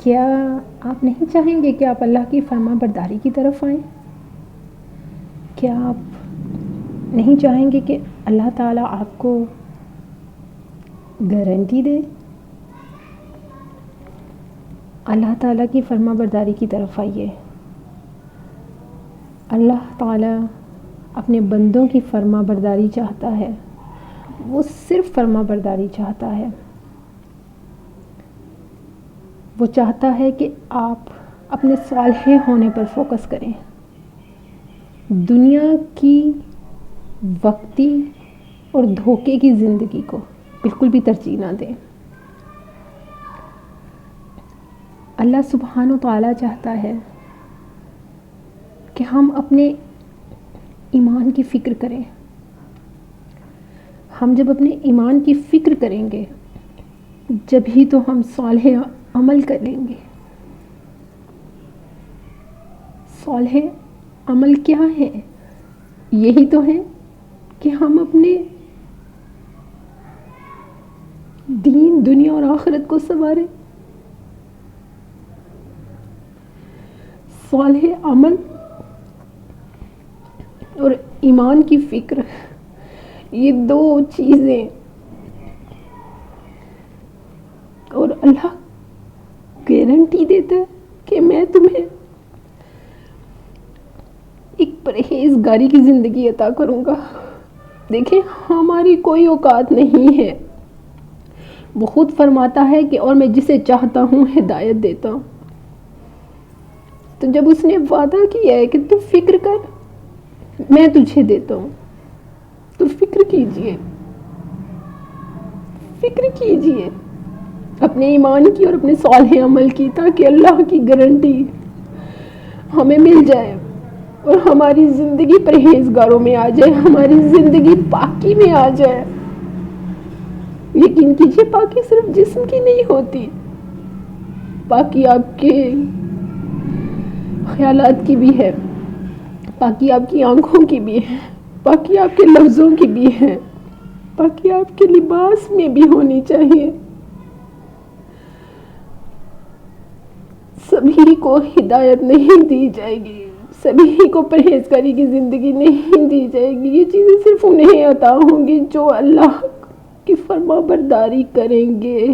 کیا آپ نہیں چاہیں گے کہ آپ اللہ کی فرما برداری کی طرف آئیں؟ کیا آپ نہیں چاہیں گے کہ اللہ تعالیٰ آپ کو گارنٹی دے؟ اللہ تعالیٰ کی فرما برداری کی طرف آئیے۔ اللہ تعالیٰ اپنے بندوں کی فرما برداری چاہتا ہے، وہ صرف فرما برداری چاہتا ہے۔ وہ چاہتا ہے کہ آپ اپنے صالح ہونے پر فوکس کریں، دنیا کی وقتی اور دھوکے کی زندگی کو بالکل بھی ترجیح نہ دیں۔ اللہ سبحانہ و تعالیٰ چاہتا ہے کہ ہم اپنے ایمان کی فکر کریں۔ ہم جب اپنے ایمان کی فکر کریں گے جب ہی تو ہم صالح عمل کریں گے۔ صالح عمل کیا ہے؟ یہی تو ہے کہ ہم اپنے دین، دنیا اور آخرت کو سنواریں۔ صالح عمل اور ایمان کی فکر، یہ دو چیزیں، اور اللہ گارنٹی دیتا ہے کہ میں تمہیں ایک پرہیزگاری کی زندگی عطا کروں گا۔ دیکھیں، ہماری کوئی اوقات نہیں ہے۔ وہ خود فرماتا ہے کہ اور میں جسے چاہتا ہوں ہدایت دیتا ہوں۔ تو جب اس نے وعدہ کیا ہے کہ تو فکر کر، میں تجھے دیتا ہوں، تو فکر کیجئے، فکر کیجئے اپنے ایمان کی اور اپنے صالح عمل کی، تاکہ اللہ کی گارنٹی ہمیں مل جائے اور ہماری زندگی پرہیزگاروں میں آ جائے، ہماری زندگی پاکی میں آ جائے۔ یقین کیجئے، پاکی صرف جسم کی نہیں ہوتی، پاکی آپ کے خیالات کی بھی ہے، پاکی آپ کی آنکھوں کی بھی ہے، پاکی آپ کے لفظوں کی بھی ہے، پاکی آپ کے لباس میں بھی ہونی چاہیے۔ سبھی کو ہدایت نہیں دی جائے گی، سبھی کو پرہیزگاری کی زندگی نہیں دی جائے گی۔ یہ چیزیں صرف انہیں عطا ہوں گی جو اللہ کی فرما برداری کریں گے،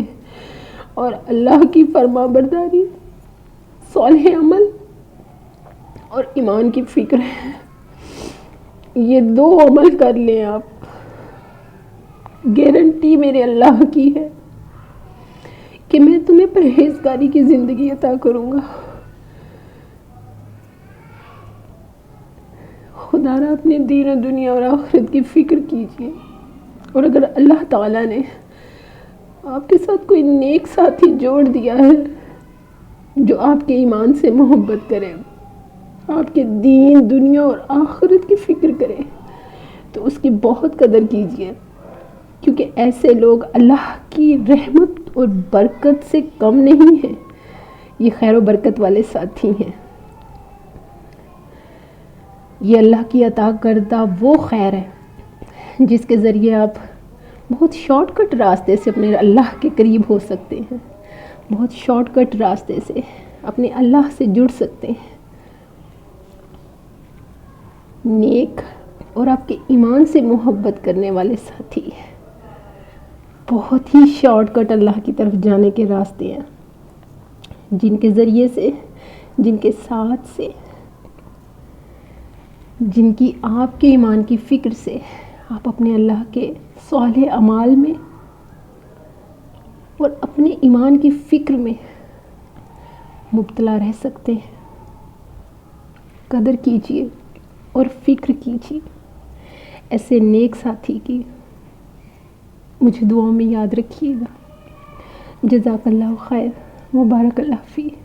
اور اللہ کی فرما برداری، صالح عمل اور ایمان کی فکر ہے۔ یہ دو عمل کر لیں آپ، گارنٹی میرے اللہ کی ہے کہ میں تمہیں پرہیزگاری کی زندگی عطا کروں گا۔ خدا را اپنے دین و دنیا اور آخرت کی فکر کیجئے، اور اگر اللہ تعالیٰ نے آپ کے ساتھ کوئی نیک ساتھی جوڑ دیا ہے جو آپ کے ایمان سے محبت کرے، آپ کے دین، دنیا اور آخرت کی فکر کرے، تو اس کی بہت قدر کیجئے، کیونکہ ایسے لوگ اللہ کی رحمت اور برکت سے کم نہیں ہیں۔ یہ خیر و برکت والے ساتھی ہیں۔ یہ اللہ کی عطا کردہ وہ خیر ہے جس کے ذریعے آپ بہت شارٹ کٹ راستے سے اپنے اللہ کے قریب ہو سکتے ہیں، بہت شارٹ کٹ راستے سے اپنے اللہ سے جڑ سکتے ہیں۔ نیک اور آپ کے ایمان سے محبت کرنے والے ساتھی، بہت ہی شارٹ کٹ اللہ کی طرف جانے کے راستے ہیں، جن کے ذریعے سے، جن کے ساتھ سے، جن کی آپ کے ایمان کی فکر سے آپ اپنے اللہ کے صالح اعمال میں اور اپنے ایمان کی فکر میں مبتلا رہ سکتے ہیں۔ قدر کیجئے اور فکر کیجئے ایسے نیک ساتھی کی۔ مجھے دعاؤں میں یاد رکھیے گا۔ جزاک اللہ خیر، مبارک اللہ فیک۔